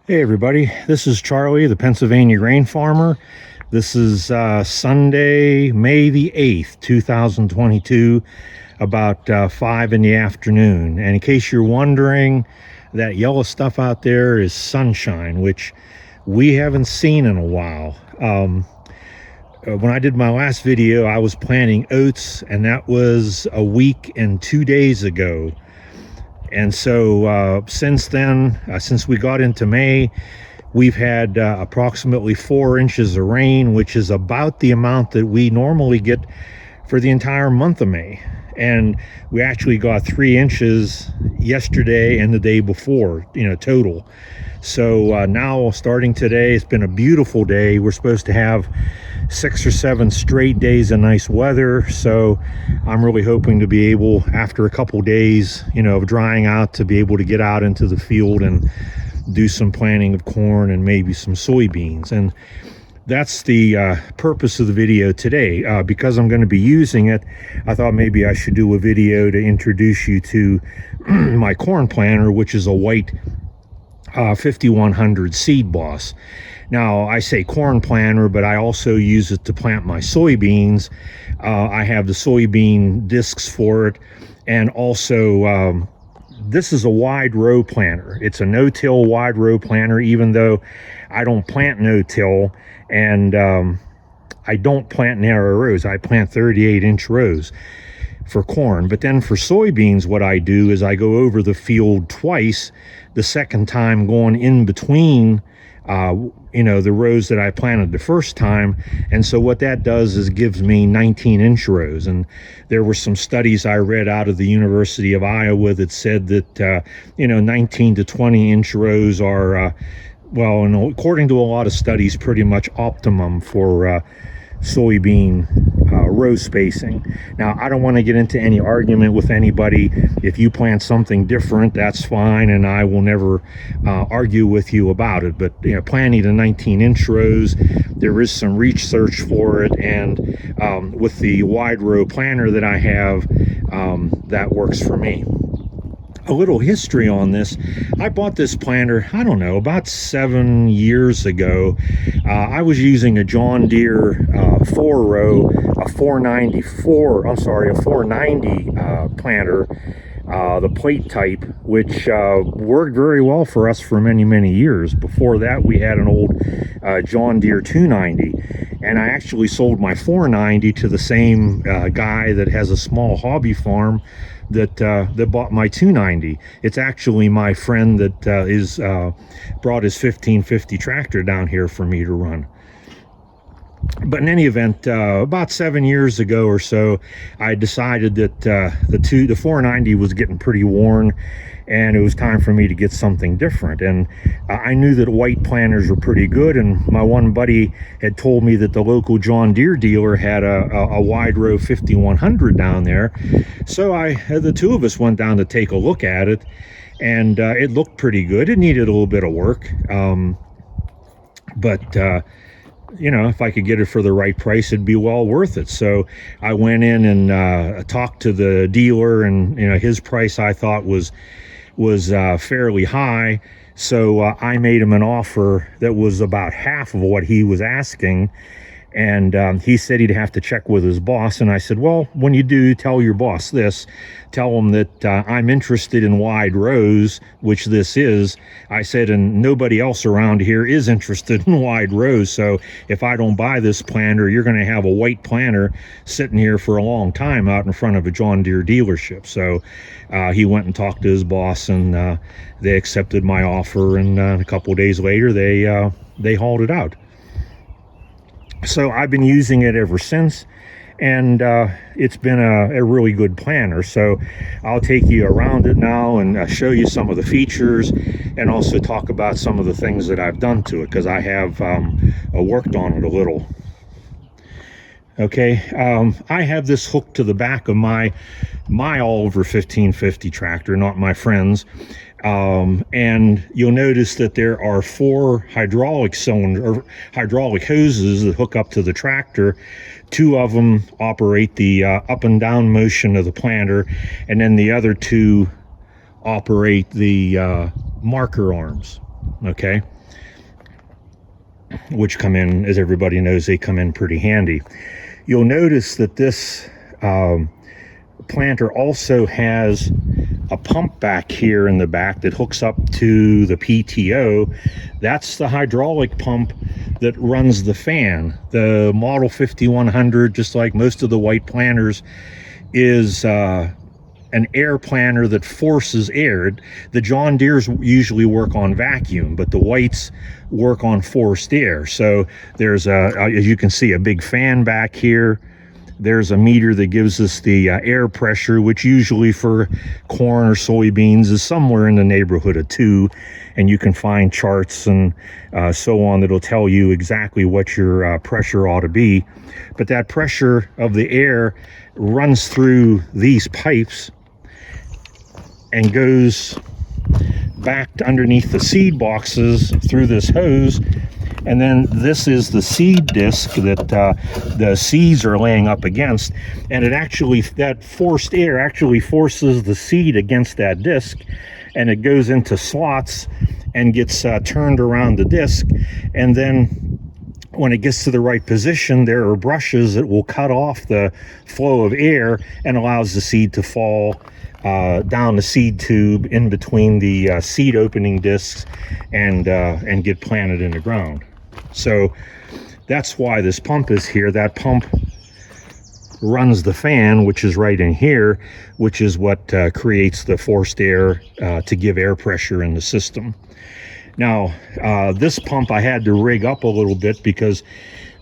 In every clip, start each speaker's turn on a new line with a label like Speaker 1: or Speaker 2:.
Speaker 1: Hey everybody, this is Charlie, the Pennsylvania grain farmer. This is Sunday, May the 8th, 2022, about 5 in the afternoon. And in case you're wondering, that yellow stuff out there is sunshine, which we haven't seen in a while. When I did my last video, I was planting oats, and that was a week and 2 days ago. And so since then, since we got into May, we've had approximately 4 inches of rain, which is about the amount that we normally get for the entire month of May. And we actually got 3 inches yesterday and the day before, total. So now starting today, it's been a beautiful day. We're supposed to have 6 or 7 straight days of nice weather. So I'm really hoping to be able, after a couple days, of drying out, to be able to get out into the field and do some planting of corn and maybe some soybeans. And that's the purpose of the video today. Because I'm going to be using it, I thought maybe I should do a video to introduce you to my corn planter, which is a white 5100 Seed Boss. Now, I say corn planter, but I also use it to plant my soybeans. I have the soybean discs for it, and also this is a wide row planter. It's a no-till wide row planter, even though I don't plant no-till, and I don't plant narrow rows. I plant 38-inch rows for corn. But then for soybeans, what I do is I go over the field twice, the second time going in between the rows that I planted the first time. And so what that does is gives me 19-inch rows. And there were some studies I read out of the University of Iowa that said that 19 to 20-inch rows are well, and according to a lot of studies, pretty much optimum for soybean row spacing. Now, I don't want to get into any argument with anybody. If you plant something different, that's fine, and I will never argue with you about it. But planting the 19-inch rows, there is some research for it, and with the wide row planter that I have, that works for me. A little history on this. I bought this planter, I don't know, about 7 years ago. I was using a John Deere 4-row, a 490 planter, the plate type, which worked very well for us for many, many years. Before that, we had an old John Deere 290. And I actually sold my 490 to the same guy that has a small hobby farm that bought my 290. It's actually my friend that brought his 1550 tractor down here for me to run. But in any event, about 7 years ago or so, I decided that the 490 was getting pretty worn, and it was time for me to get something different. And I knew that white planters were pretty good, and my one buddy had told me that the local John Deere dealer had a wide row 5100 down there. So the two of us went down to take a look at it, and it looked pretty good. It needed a little bit of work, but if I could get it for the right price, it'd be well worth it. So I went in and talked to the dealer, and his price I thought was fairly high. So I made him an offer that was about half of what he was asking. And he said he'd have to check with his boss. And I said, well, when you do, tell your boss this. Tell him that I'm interested in wide rows, which this is. I said, and nobody else around here is interested in wide rows. So if I don't buy this planter, you're going to have a white planter sitting here for a long time out in front of a John Deere dealership. So he went and talked to his boss, and they accepted my offer. And a couple of days later, they hauled it out. So I've been using it ever since, and it's been a really good planter. So I'll take you around it now and show you some of the features, and also talk about some of the things that I've done to it, because I have worked on it a little. Okay, I have this hooked to the back of my Oliver 1550 tractor, not my friend's. And you'll notice that there are 4 hydraulic hoses that hook up to the tractor. 2 of them operate the up and down motion of the planter, and then the other 2 operate the marker arms. okay, which come in, as everybody knows, they come in pretty handy. You'll notice that this planter also has a pump back here in the back that hooks up to the PTO. That's the hydraulic pump that runs the fan. The Model 5100, just like most of the white planters, is an air planter that forces air. The John Deeres usually work on vacuum, but the whites work on forced air. So there's as you can see, a big fan back here. There's a meter that gives us the air pressure, which usually for corn or soybeans is somewhere in the neighborhood of 2. And you can find charts and so on that'll tell you exactly what your pressure ought to be. But that pressure of the air runs through these pipes and goes back underneath the seed boxes through this hose. And then this is the seed disc that the seeds are laying up against. And it actually, that forced air actually forces the seed against that disc, and it goes into slots and gets turned around the disc. And then when it gets to the right position, there are brushes that will cut off the flow of air and allows the seed to fall down the seed tube in between the seed opening discs and get planted in the ground. So that's why this pump is here. That pump runs the fan, which is right in here, which is what creates the forced air to give air pressure in the system. Now, this pump I had to rig up a little bit because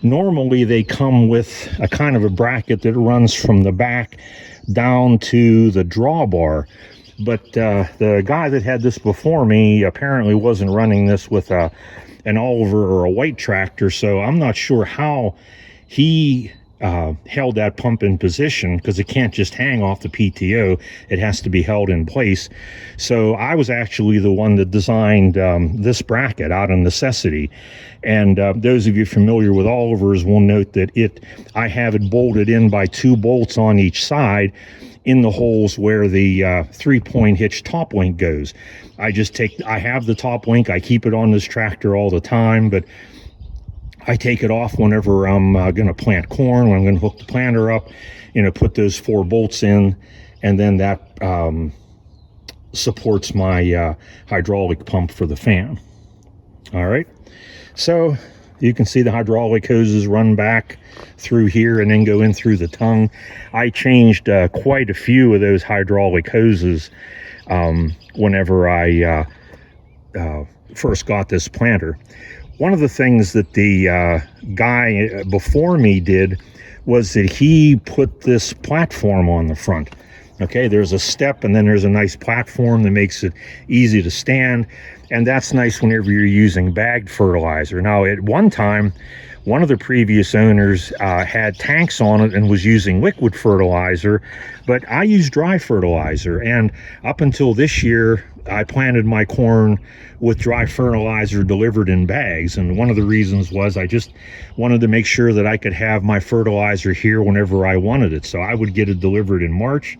Speaker 1: normally they come with a kind of a bracket that runs from the back down to the drawbar. But the guy that had this before me apparently wasn't running this with an Oliver or a white tractor, so I'm not sure how he held that pump in position, because it can't just hang off the PTO. It has to be held in place. So I was actually the one that designed this bracket out of necessity. And those of you familiar with Olivers will note that I have it bolted in by 2 bolts on each side in the holes where the 3-point hitch top link goes. I have the top link, I keep it on this tractor all the time, but I take it off whenever I'm going to plant corn, when I'm going to hook the planter up, put those 4 bolts in, and then that supports my hydraulic pump for the fan. All right, so you can see the hydraulic hoses run back through here and then go in through the tongue. I changed quite a few of those hydraulic hoses whenever I first got this planter. One of the things that the guy before me did was that he put this platform on the front. Okay, there's a step and then there's a nice platform that makes it easy to stand, and that's nice whenever you're using bagged fertilizer. Now, at one time, one of the previous owners had tanks on it and was using liquid fertilizer, but I use dry fertilizer. And up until this year, I planted my corn with dry fertilizer delivered in bags. And one of the reasons was I just wanted to make sure that I could have my fertilizer here whenever I wanted it. So I would get it delivered in March.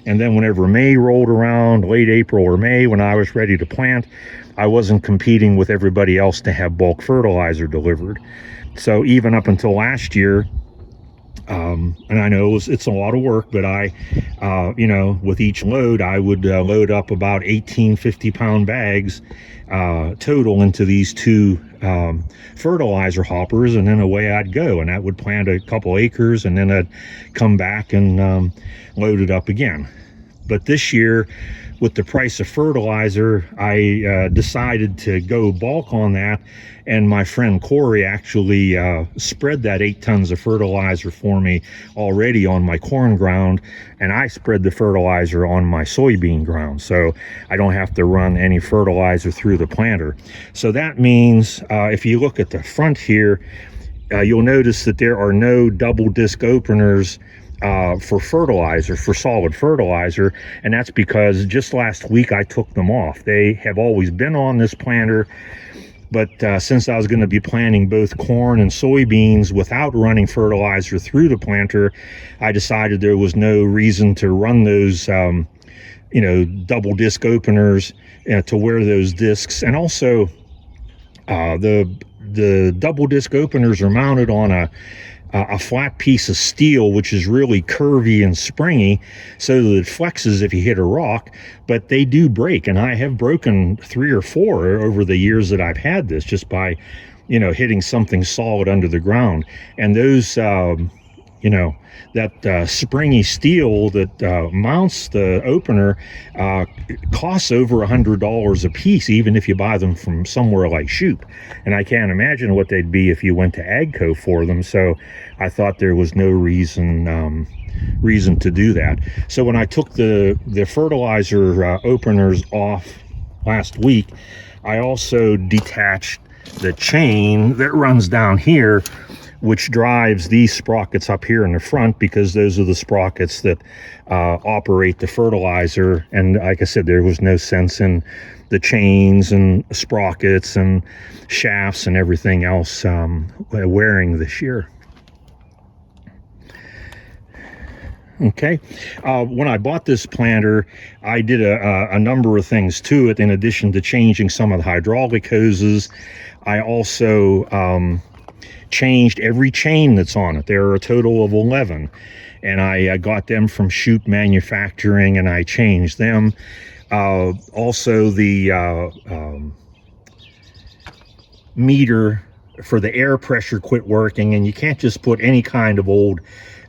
Speaker 1: And then whenever May rolled around, late April or May, when I was ready to plant, I wasn't competing with everybody else to have bulk fertilizer delivered. So even up until last year, and I know it's a lot of work, but I, with each load, I would load up about 18 50-pound bags total into these 2 fertilizer hoppers, and then away I'd go. And that would plant a couple acres, and then I'd come back and load it up again. But this year, with the price of fertilizer, I decided to go bulk on that, and my friend Corey actually spread that 8 tons of fertilizer for me already on my corn ground, and I spread the fertilizer on my soybean ground, so I don't have to run any fertilizer through the planter. So that means if you look at the front here, you'll notice that there are no double disc openers for fertilizer, for solid fertilizer, and that's because just last week I took them off. They have always been on this planter, but since I was going to be planting both corn and soybeans without running fertilizer through the planter, I decided there was no reason to run those double disc openers to wear those discs. And also, The double disc openers are mounted on a flat piece of steel, which is really curvy and springy, so that it flexes if you hit a rock, but they do break. And I have broken 3 or 4 over the years that I've had this, just by, hitting something solid under the ground. And those, that springy steel that mounts the opener costs over $100 a piece, even if you buy them from somewhere like Shoop. And I can't imagine what they'd be if you went to Agco for them. So I thought there was no reason to do that. So when I took the fertilizer openers off last week, I also detached the chain that runs down here, which drives these sprockets up here in the front, because those are the sprockets that operate the fertilizer. And like I said, there was no sense in the chains and sprockets and shafts and everything else wearing this year. Okay, when I bought this planter, I did a number of things to it. In addition to changing some of the hydraulic hoses, I also changed every chain that's on it. There are a total of 11, and I got them from Shoop Manufacturing, and I changed them. Also, the meter for the air pressure quit working, and you can't just put any kind of old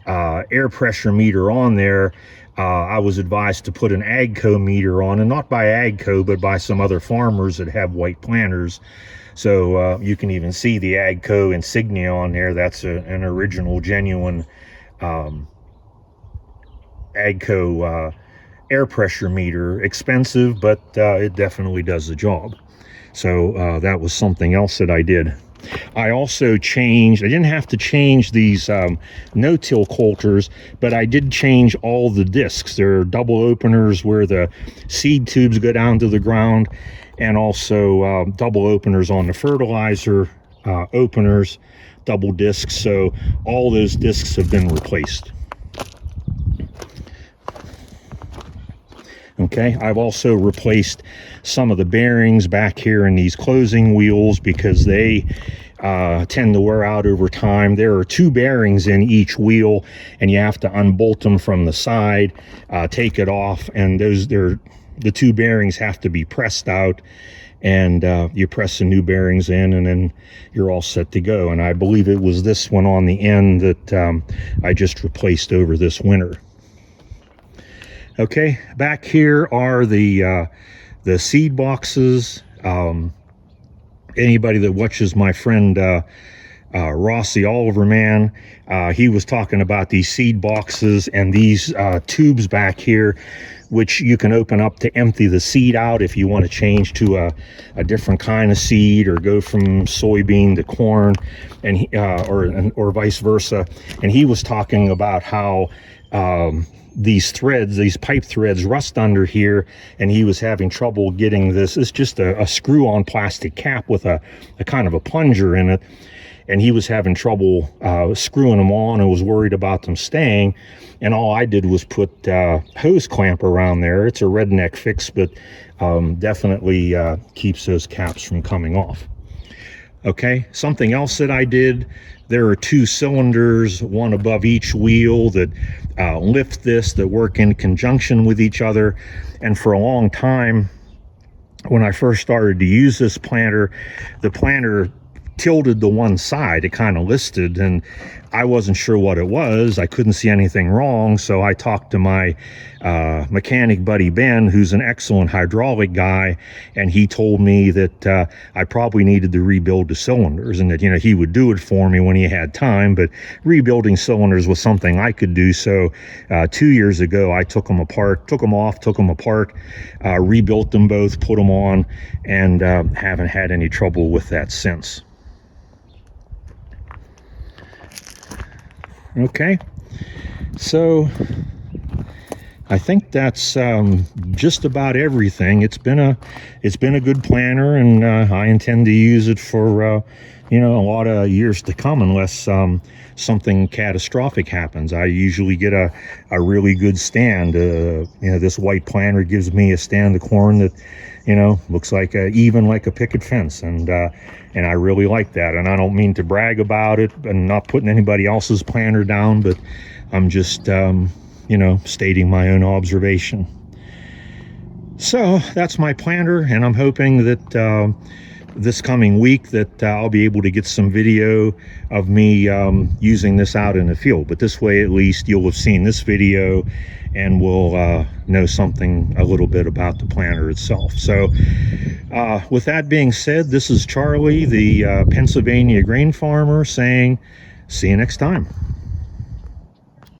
Speaker 1: air pressure meter on there. I was advised to put an Agco meter on, and not by Agco, but by some other farmers that have white planters. So you can even see the Agco insignia on there. That's an original, genuine Agco air pressure meter. Expensive, but it definitely does the job. So that was something else that I did. I also changed, I didn't have to change these no-till coulters, but I did change all the discs. There are double openers where the seed tubes go down to the ground, and also double openers on the fertilizer openers, double discs. So all those discs have been replaced. Okay, I've also replaced some of the bearings back here in these closing wheels, because they tend to wear out over time. There are 2 bearings in each wheel, and you have to unbolt them from the side, take it off, and the 2 bearings have to be pressed out, and you press the new bearings in, and then you're all set to go. And I believe it was this one on the end that I just replaced over this winter. Okay, back here are the seed boxes. Anybody that watches my friend Ross the Oliver Man, he was talking about these seed boxes and these tubes back here, which you can open up to empty the seed out if you want to change to a different kind of seed, or go from soybean to corn, and or vice versa. And he was talking about how these threads, these pipe threads, rust under here, and he was having trouble getting this. It's just a screw-on plastic cap with a kind of a plunger in it, and he was having trouble screwing them on and was worried about them staying. And all I did was put hose clamp around there. It's a redneck fix, but definitely keeps those caps from coming off. Okay, something else that I did, there are 2 cylinders, one above each wheel, that lift this, that work in conjunction with each other. And for a long time, when I first started to use this planter, the planter tilted to one side. It kind of listed, and I wasn't sure what it was. I couldn't see anything wrong, so I talked to my mechanic buddy Ben, who's an excellent hydraulic guy, and he told me that I probably needed to rebuild the cylinders, and that he would do it for me when he had time. But rebuilding cylinders was something I could do. So 2 years ago, I took them apart, took them off, took them apart, rebuilt them both, put them on, and haven't had any trouble with that since. Okay, so I think that's just about everything. It's been a good planter, and I intend to use it for a lot of years to come, unless something catastrophic happens. I usually get a really good stand. This white planter gives me a stand of corn that looks like even like a picket fence, and I really like that. And I don't mean to brag about it and not putting anybody else's planter down, but I'm just stating my own observation. So that's my planter, and I'm hoping that this coming week that I'll be able to get some video of me using this out in the field. But this way, at least you'll have seen this video and will know something a little bit about the planter itself. So with that being said, this is Charlie, the Pennsylvania grain farmer, saying see you next time.